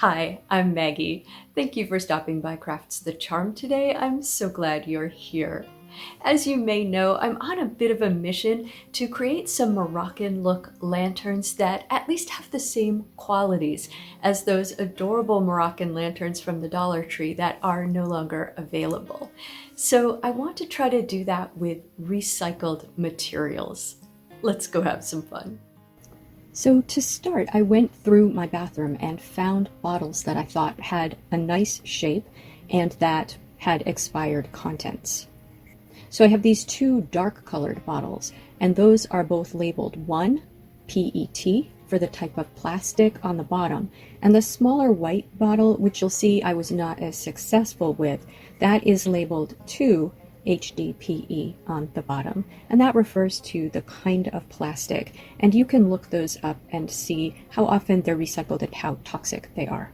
Hi, I'm Maggie. Thank you for stopping by Crafts the Charm today. I'm so glad you're here. As you may know, I'm on a bit of a mission to create some Moroccan look lanterns that at least have the same qualities as those adorable Moroccan lanterns from the Dollar Tree that are no longer available. So I want to try to do that with recycled materials. Let's go have some fun. So to start, I went through my bathroom and found bottles that I thought had a nice shape and that had expired contents. So I have these two dark colored bottles, and those are both labeled 1 PET for the type of plastic on the bottom, and the smaller white bottle, which you'll see I was not as successful with, that is labeled 2 HDPE on the bottom, and that refers to the kind of plastic, and you can look those up and see how often they're recycled and how toxic they are.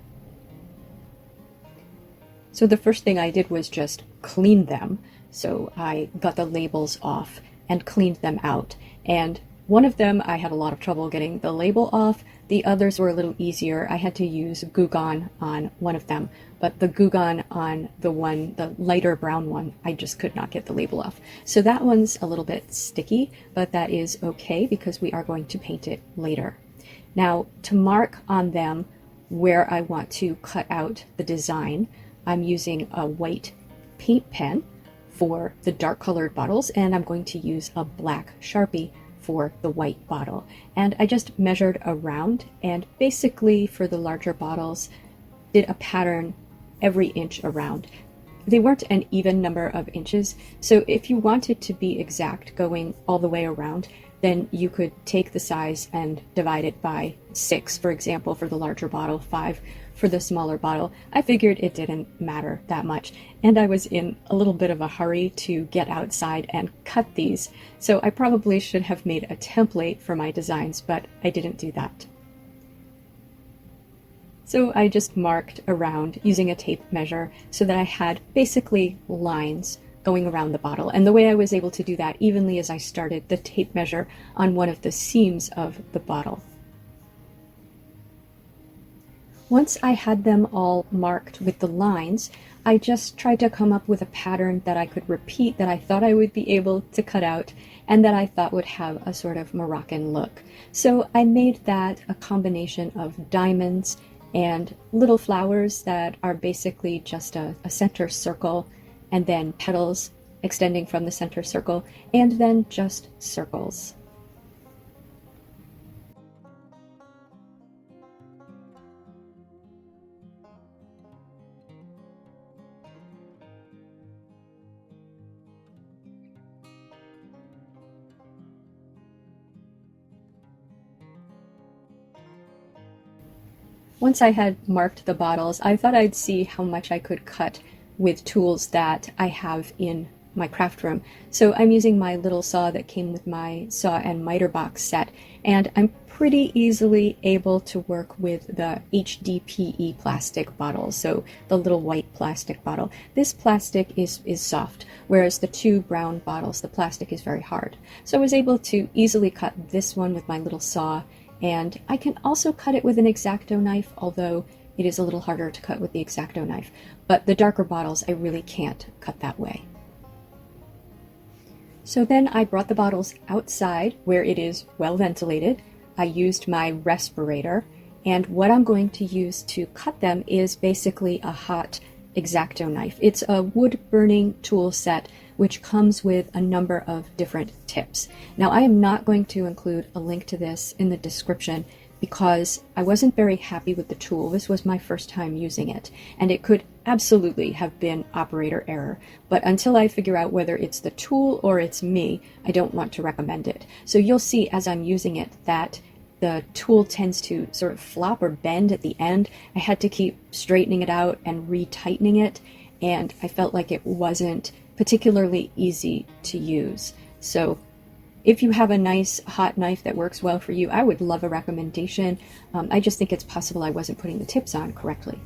So the first thing I did was just clean them. So I got the labels off and cleaned them out, and one of them I had a lot of trouble getting the label off. The others were a little easier. I had to use Goo Gone on one of them, but the Goo Gone on the lighter brown one, I just could not get the label off. So that one's a little bit sticky, but that is okay because we are going to paint it later. Now, to mark on them where I want to cut out the design, I'm using a white paint pen for the dark colored bottles, and I'm going to use a black Sharpie for the white bottle. And I just measured around, and basically for the larger bottles did a pattern every inch around. They weren't an even number of inches, so if you wanted to be exact going all the way around, then you could take the size and divide it by 6, for example, for the larger bottle, 5 for the smaller bottle. I figured it didn't matter that much, and I was in a little bit of a hurry to get outside and cut these, so I probably should have made a template for my designs, but I didn't do that. So I just marked around using a tape measure so that I had basically lines going around the bottle, and the way I was able to do that evenly is I started the tape measure on one of the seams of the bottle. Once I had them all marked with the lines, I just tried to come up with a pattern that I could repeat, that I thought I would be able to cut out, and that I thought would have a sort of Moroccan look. So I made that a combination of diamonds and little flowers that are basically just a center circle, and then petals extending from the center circle, and then just circles. Once I had marked the bottles, I thought I'd see how much I could cut with tools that I have in my craft room. So I'm using my little saw that came with my saw and miter box set, and I'm pretty easily able to work with the HDPE plastic bottle, so the little white plastic bottle. This plastic is soft, whereas the two brown bottles, the plastic is very hard. So I was able to easily cut this one with my little saw, and I can also cut it with an X-Acto knife, although it is a little harder to cut with the X-Acto knife. But the darker bottles, I really can't cut that way. So then I brought the bottles outside where it is well ventilated. I used my respirator, and what I'm going to use to cut them is basically a hot X-Acto knife. It's a wood burning tool set which comes with a number of different tips. Now, I am not going to include a link to this in the description because I wasn't very happy with the tool. This was my first time using it, and it could absolutely have been operator error. But until I figure out whether it's the tool or it's me, I don't want to recommend it. So you'll see as I'm using it that the tool tends to sort of flop or bend at the end. I had to keep straightening it out and retightening it, and I felt like it wasn't particularly easy to use. So if you have a nice hot knife that works well for you, I would love a recommendation. I just think it's possible I wasn't putting the tips on correctly.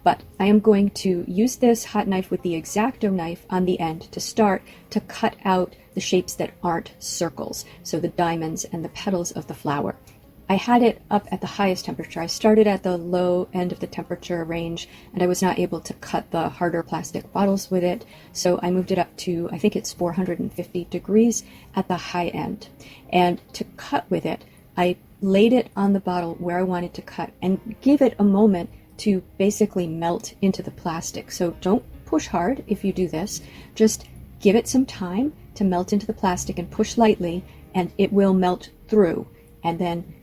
But I am going to use this hot knife with the X-Acto knife on the end to start to cut out the shapes that aren't circles, so the diamonds and the petals of the flower. I had it up at the highest temperature. I started at the low end of the temperature range, and I was not able to cut the harder plastic bottles with it, so I moved it up to, I think it's 450 degrees at the high end. And to cut with it, I laid it on the bottle where I wanted to cut and give it a moment to basically melt into the plastic. So don't push hard if you do this. Just give it some time to melt into the plastic and push lightly, and it will melt through. And then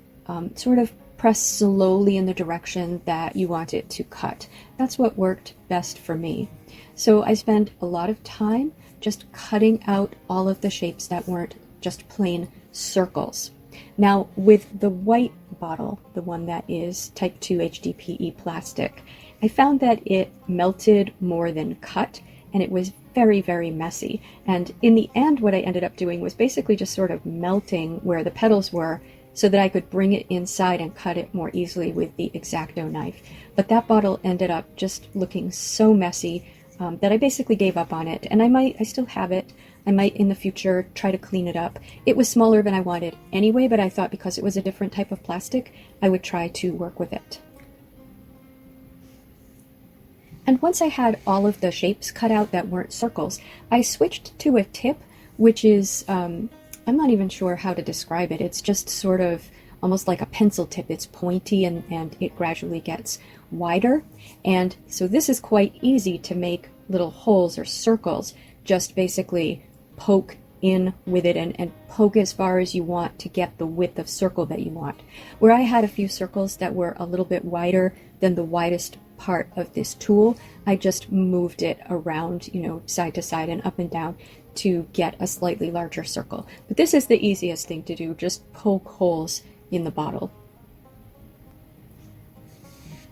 sort of press slowly in the direction that you want it to cut. That's what worked best for me. So I spent a lot of time just cutting out all of the shapes that weren't just plain circles. Now, with the white bottle, the one that is type 2 HDPE plastic, I found that it melted more than cut, and it was very, very messy. And in the end, what I ended up doing was basically just sort of melting where the petals were so that I could bring it inside and cut it more easily with the X-Acto knife. But that bottle ended up just looking so messy that I basically gave up on it. And I still have it. I might in the future try to clean it up. It was smaller than I wanted anyway, but I thought because it was a different type of plastic, I would try to work with it. And once I had all of the shapes cut out that weren't circles, I switched to a tip, which is, I'm not even sure how to describe it. It's just sort of almost like a pencil tip. It's pointy and it gradually gets wider. And so this is quite easy to make little holes or circles. Just basically poke in with it and poke as far as you want to get the width of circle that you want. Where I had a few circles that were a little bit wider than the widest part of this tool, I just moved it around, side to side and up and down to get a slightly larger circle. But this is the easiest thing to do, just poke holes in the bottle.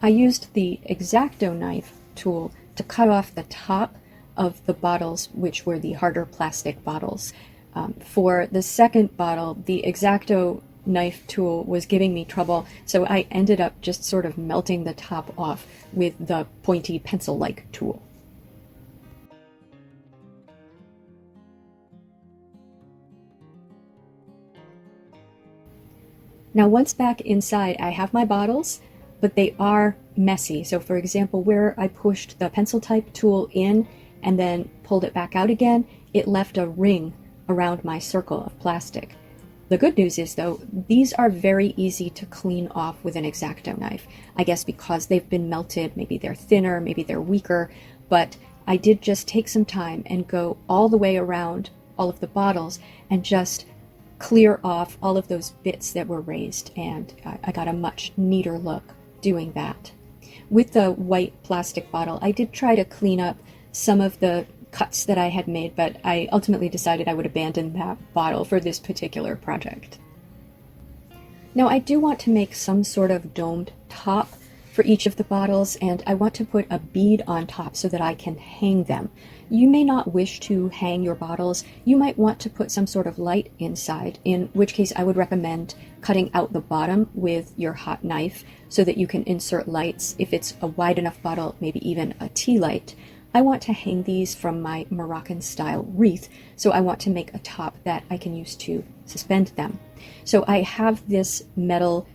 I used the X-Acto knife tool to cut off the top of the bottles, which were the harder plastic bottles. For the second bottle, the X-Acto knife tool was giving me trouble, so I ended up just sort of melting the top off with the pointy pencil-like tool. Now once back inside, I have my bottles, but they are messy. So for example, where I pushed the pencil type tool in and then pulled it back out again, it left a ring around my circle of plastic. The good news is though, these are very easy to clean off with an X-Acto knife. I guess because they've been melted, maybe they're thinner, maybe they're weaker, but I did just take some time and go all the way around all of the bottles and just clear off all of those bits that were raised, and I got a much neater look doing that. With the white plastic bottle, I did try to clean up some of the cuts that I had made, but I ultimately decided I would abandon that bottle for this particular project. Now I do want to make some sort of domed top for each of the bottles, and I want to put a bead on top so that I can hang them. You may not wish to hang your bottles. You might want to put some sort of light inside, in which case I would recommend cutting out the bottom with your hot knife so that you can insert lights. If it's a wide enough bottle, maybe even a tea light. I want to hang these from my Moroccan-style wreath, so I want to make a top that I can use to suspend them. So I have this metal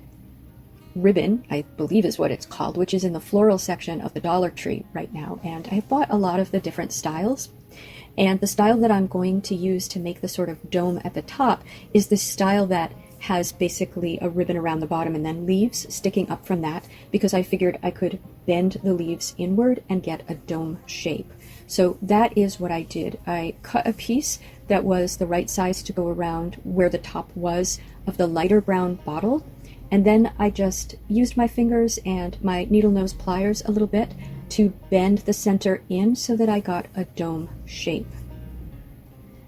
ribbon, I believe is what it's called, which is in the floral section of the Dollar Tree right now, and I bought a lot of the different styles. And the style that I'm going to use to make the sort of dome at the top is this style that has basically a ribbon around the bottom and then leaves sticking up from that, because I figured I could bend the leaves inward and get a dome shape. So that is what I did. I cut a piece that was the right size to go around where the top was of the lighter brown bottle, and then I just used my fingers and my needle nose pliers a little bit to bend the center in so that I got a dome shape.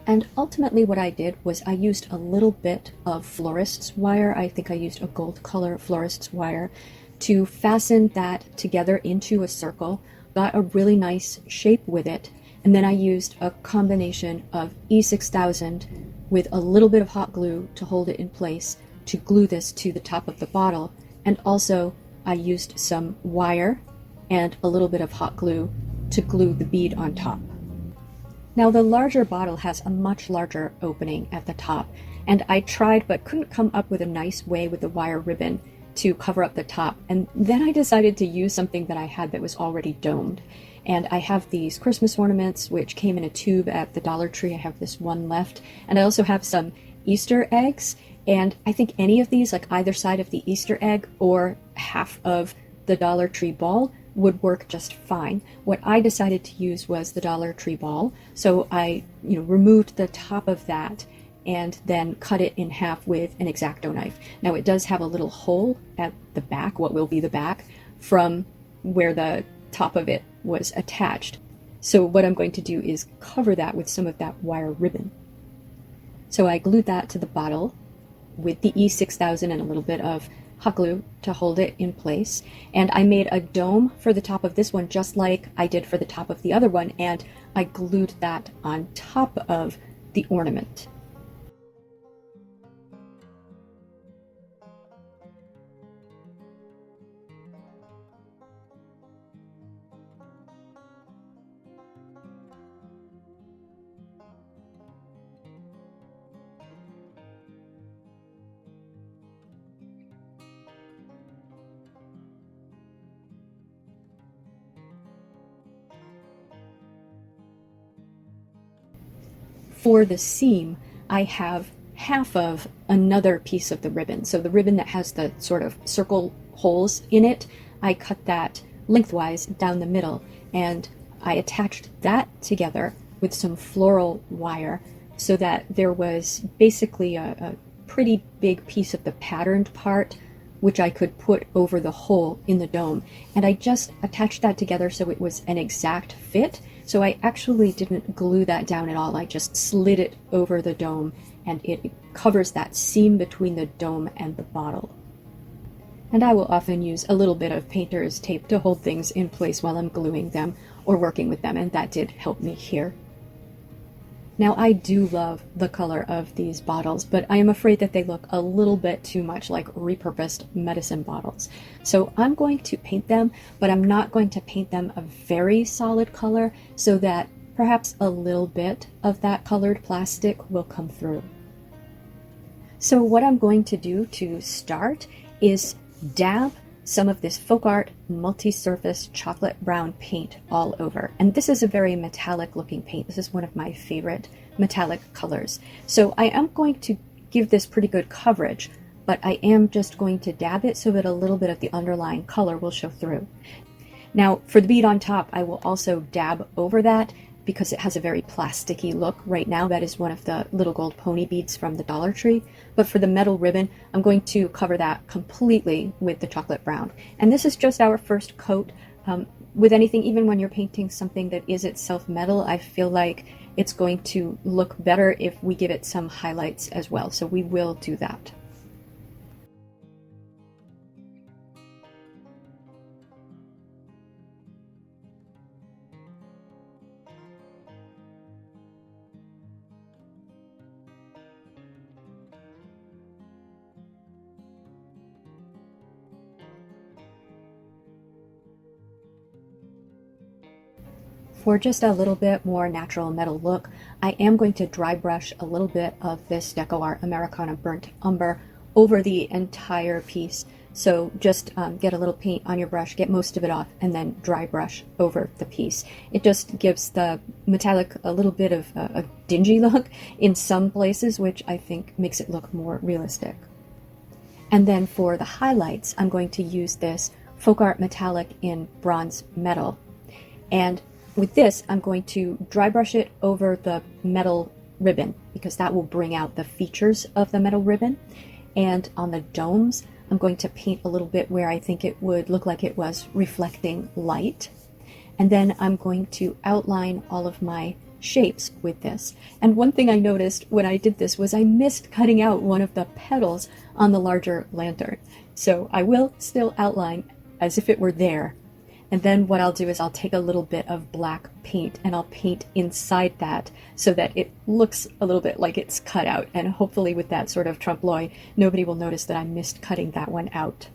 And ultimately what I did was I used a little bit of florist's wire. I think I used a gold color florist's wire to fasten that together into a circle, got a really nice shape with it, and then I used a combination of E6000 with a little bit of hot glue to hold it in place to glue this to the top of the bottle, and also I used some wire and a little bit of hot glue to glue the bead on top. Now the larger bottle has a much larger opening at the top, and I tried but couldn't come up with a nice way with the wire ribbon to cover up the top. And then I decided to use something that I had that was already domed. And I have these Christmas ornaments which came in a tube at the Dollar Tree. I have this one left, and I also have some Easter eggs, and I think any of these, like either side of the Easter egg or half of the Dollar Tree ball, would work just fine. What I decided to use was the Dollar Tree ball, so I removed the top of that and then cut it in half with an X-Acto knife. Now it does have a little hole at the back, what will be the back, from where the top of it was attached. So what I'm going to do is cover that with some of that wire ribbon. So I glued that to the bottle with the E6000 and a little bit of hot glue to hold it in place. And I made a dome for the top of this one just like I did for the top of the other one, and I glued that on top of the ornament. For the seam, I have half of another piece of the ribbon. So the ribbon that has the sort of circle holes in it, I cut that lengthwise down the middle, and I attached that together with some floral wire so that there was basically a pretty big piece of the patterned part which I could put over the hole in the dome. And I just attached that together so it was an exact fit. So I actually didn't glue that down at all. I just slid it over the dome, and it covers that seam between the dome and the bottle. And I will often use a little bit of painter's tape to hold things in place while I'm gluing them or working with them, and that did help me here. Now, I do love the color of these bottles, but I am afraid that they look a little bit too much like repurposed medicine bottles. So I'm going to paint them, but I'm not going to paint them a very solid color so that perhaps a little bit of that colored plastic will come through. So what I'm going to do to start is dab some of this Folk Art multi-surface chocolate brown paint all over. And this is a very metallic looking paint. This is one of my favorite metallic colors. So I am going to give this pretty good coverage, but I am just going to dab it so that a little bit of the underlying color will show through. Now for the bead on top, I will also dab over that because it has a very plasticky look right now. That is one of the little gold pony beads from the Dollar Tree. But for the metal ribbon, I'm going to cover that completely with the chocolate brown. And this is just our first coat. With anything, even when you're painting something that is itself metal, I feel like it's going to look better if we give it some highlights as well. So we will do that. For just a little bit more natural metal look, I am going to dry brush a little bit of this Deco Art Americana Burnt Umber over the entire piece. So just get a little paint on your brush, get most of it off, and then dry brush over the piece. It just gives the metallic a little bit of a dingy look in some places, which I think makes it look more realistic. And then for the highlights, I'm going to use this Folk Art Metallic in Bronze Metal. And with this, I'm going to dry brush it over the metal ribbon because that will bring out the features of the metal ribbon. And on the domes, I'm going to paint a little bit where I think it would look like it was reflecting light. And then I'm going to outline all of my shapes with this. And one thing I noticed when I did this was I missed cutting out one of the petals on the larger lantern. So I will still outline as if it were there. And then what I'll do is I'll take a little bit of black paint and I'll paint inside that so that it looks a little bit like it's cut out. And hopefully with that sort of trompe l'oeil, nobody will notice that I missed cutting that one out.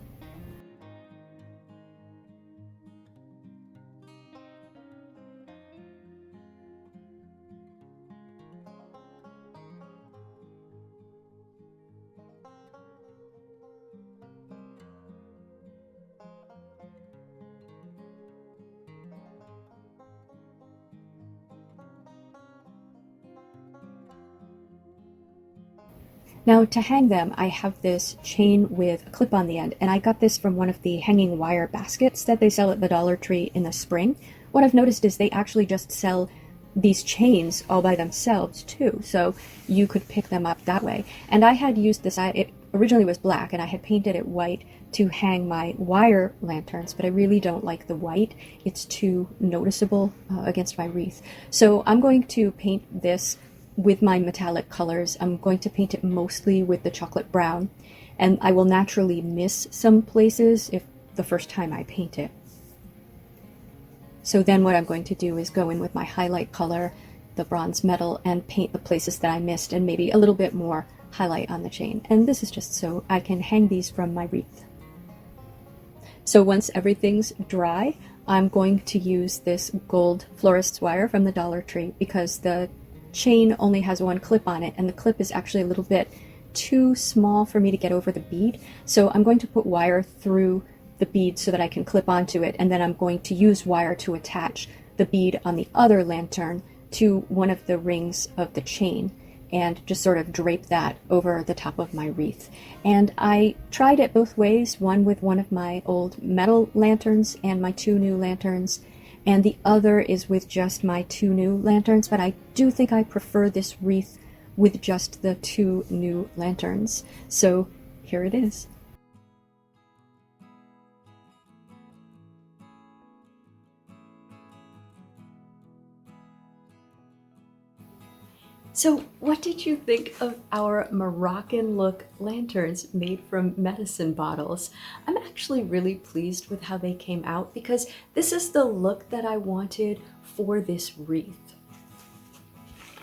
Now to hang them, I have this chain with a clip on the end, and I got this from one of the hanging wire baskets that they sell at the Dollar Tree in the spring. What I've noticed is they actually just sell these chains all by themselves too, so you could pick them up that way. And I had used this, it originally was black, and I had painted it white to hang my wire lanterns, but I really don't like the white. It's too noticeable against my wreath. So I'm going to paint this with my metallic colors. I'm going to paint it mostly with the chocolate brown, and I will naturally miss some places if the first time I paint it. So then what I'm going to do is go in with my highlight color, the bronze metal, and paint the places that I missed and maybe a little bit more highlight on the chain. And this is just so I can hang these from my wreath. So once everything's dry, I'm going to use this gold florist's wire from the Dollar Tree because the chain only has one clip on it, and the clip is actually a little bit too small for me to get over the bead. So I'm going to put wire through the bead so that I can clip onto it, and then I'm going to use wire to attach the bead on the other lantern to one of the rings of the chain and just sort of drape that over the top of my wreath. And I tried it both ways, one with one of my old metal lanterns and my 2 new lanterns, and the other is with just my 2 new lanterns, but I do think I prefer this wreath with just the 2 new lanterns. So here it is. So what did you think of our Moroccan look lanterns made from medicine bottles? I'm actually really pleased with how they came out because this is the look that I wanted for this wreath.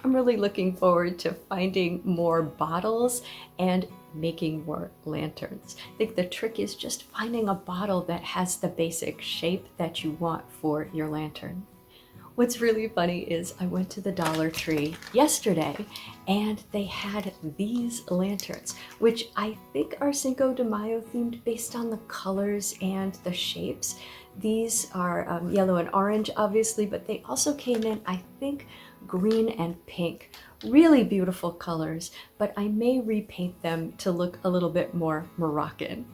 I'm really looking forward to finding more bottles and making more lanterns. I think the trick is just finding a bottle that has the basic shape that you want for your lantern. What's really funny is I went to the Dollar Tree yesterday and they had these lanterns, which I think are Cinco de Mayo themed based on the colors and the shapes. These are yellow and orange, obviously, but they also came in, I think, green and pink. Really beautiful colors, but I may repaint them to look a little bit more Moroccan.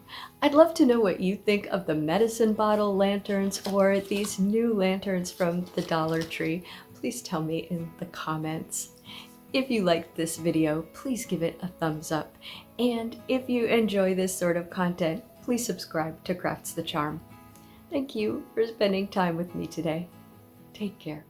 I'd love to know what you think of the medicine bottle lanterns or these new lanterns from the Dollar Tree. Please tell me in the comments. If you liked this video, please give it a thumbs up. And if you enjoy this sort of content, please subscribe to Crafts the Charm. Thank you for spending time with me today. Take care.